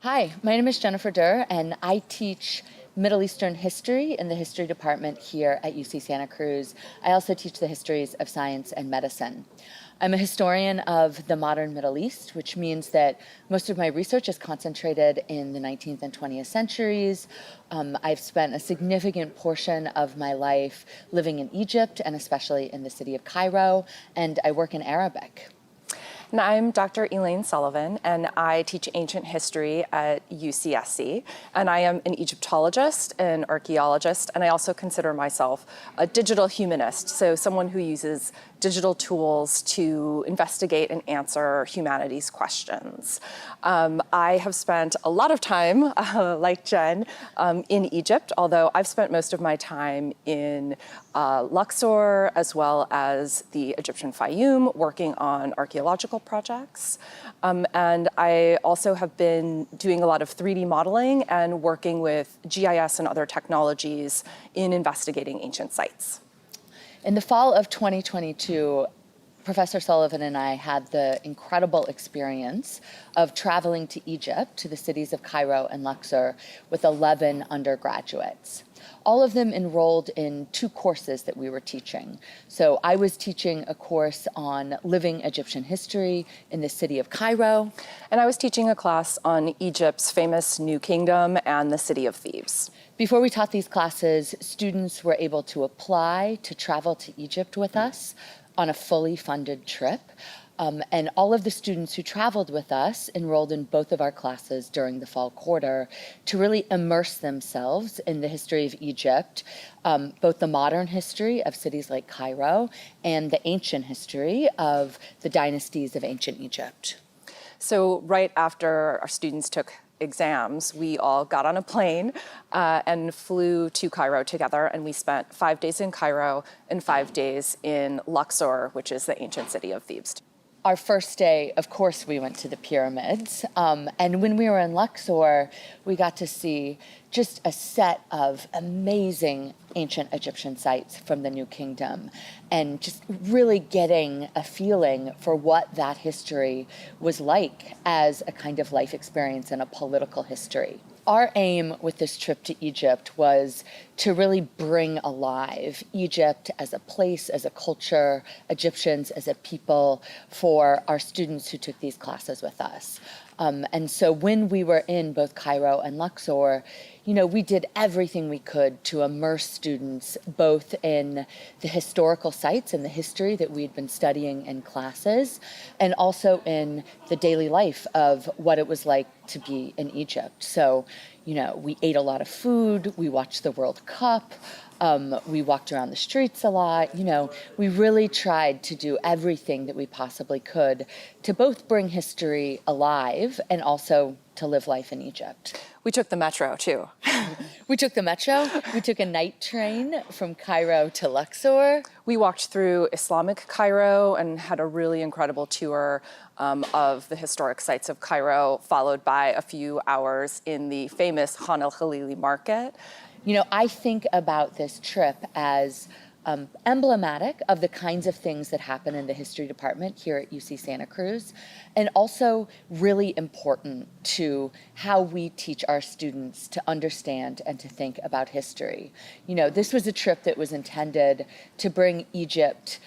Hi, my name is Jennifer Durr, and I teach Middle Eastern history in the history department here at UC Santa Cruz. I also teach the histories of science and medicine. I'm a historian of the modern Middle East, which means that most of my research is concentrated in the 19th and 20th centuries. I've spent a significant portion of my life living in Egypt, and especially in the city of Cairo, and I work in Arabic. And I'm Dr. Elaine Sullivan, and I teach ancient history at UCSC. And I am an Egyptologist, an archaeologist, and I also consider myself a digital humanist, so someone who uses digital tools to investigate and answer humanity's questions. I have spent a lot of time, like Jen, in Egypt, although I've spent most of my time in Luxor, as well as the Egyptian Fayoum, working on archaeological projects. And I also have been doing a lot of 3D modeling and working with GIS and other technologies in investigating ancient sites. In the fall of 2022, Professor Sullivan and I had the incredible experience of traveling to Egypt, to the cities of Cairo and Luxor, with 11 undergraduates. All of them enrolled in 2 courses that we were teaching. So I was teaching a course on living Egyptian history in the city of Cairo. And I was teaching a class on Egypt's famous New Kingdom and the City of Thebes. Before we taught these classes, students were able to apply to travel to Egypt with us on a fully funded trip. And all of the students who traveled with us enrolled in both of our classes during the fall quarter to really immerse themselves in the history of Egypt, both the modern history of cities like Cairo and the ancient history of the dynasties of ancient Egypt. So right after our students took exams, we all got on a plane and flew to Cairo together, and we spent 5 days in Cairo and 5 days in Luxor, which is the ancient city of Thebes. Our first day, of course, we went to the pyramids. And when we were in Luxor, we got to see just a set of amazing ancient Egyptian sites from the New Kingdom, and just really getting a feeling for what that history was like as a kind of life experience and a political history. Our aim with this trip to Egypt was to really bring alive Egypt as a place, as a culture, Egyptians as a people, for our students who took these classes with us. And so when we were in both Cairo and Luxor, we did everything we could to immerse students both in the historical sites and the history that we'd been studying in classes, and also in the daily life of what it was like to be in Egypt. So, we ate a lot of food, we watched the World Cup, we walked around the streets a lot. We really tried to do everything that we possibly could to both bring history alive and also to live life in Egypt. We took the metro, too. We took the metro. We took a night train from Cairo to Luxor. We walked through Islamic Cairo and had a really incredible tour of the historic sites of Cairo, followed by a few hours in the famous Khan el-Khalili market. I think about this trip as emblematic of the kinds of things that happen in the history department here at UC Santa Cruz, and also really important to how we teach our students to understand and to think about history. This was a trip that was intended to bring Egypt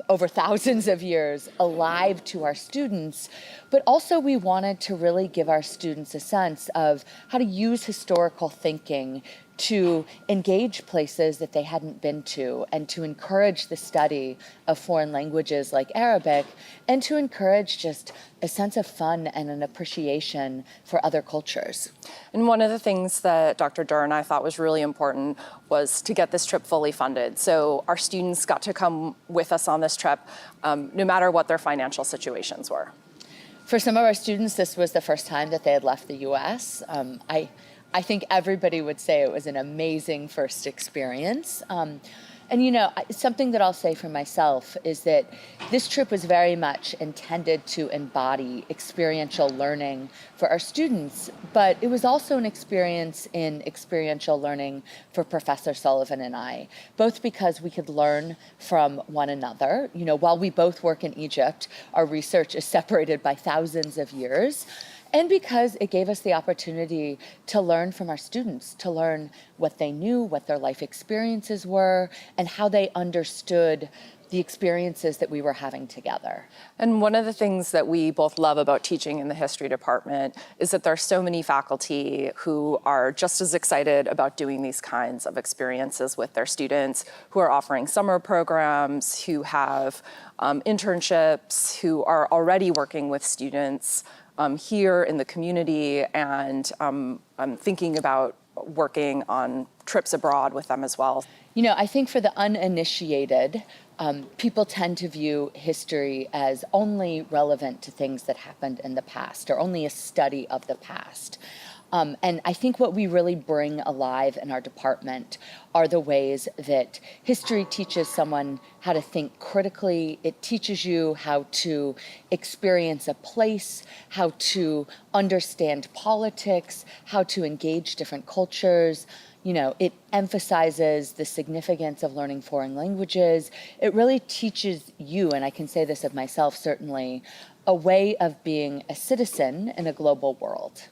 over thousands of years alive to our students, but also we wanted to really give our students a sense of how to use historical thinking to engage places that they hadn't been to, and to encourage the study of foreign languages like Arabic, and to encourage just a sense of fun and an appreciation for other cultures. And one of the things that Dr. Durr and I thought was really important was to get this trip fully funded. So our students got to come with us on this trip, no matter what their financial situations were. For some of our students, this was the first time that they had left the US. I think everybody would say it was an amazing first experience. Something that I'll say for myself is that this trip was very much intended to embody experiential learning for our students, but it was also an experience in experiential learning for Professor Sullivan and I, both because we could learn from one another. While we both work in Egypt, our research is separated by thousands of years. And because it gave us the opportunity to learn from our students, to learn what they knew, what their life experiences were, and how they understood the experiences that we were having together. And one of the things that we both love about teaching in the history department is that there are so many faculty who are just as excited about doing these kinds of experiences with their students, who are offering summer programs, who have internships, who are already working with students here in the community, and thinking about working on trips abroad with them as well. You know, I think for the uninitiated, people tend to view history as only relevant to things that happened in the past, or only a study of the past. And I think what we really bring alive in our department are the ways that history teaches someone how to think critically. It teaches you how to experience a place, how to understand politics, how to engage different cultures. You know, it emphasizes the significance of learning foreign languages. It really teaches you, and I can say this of myself certainly, a way of being a citizen in a global world.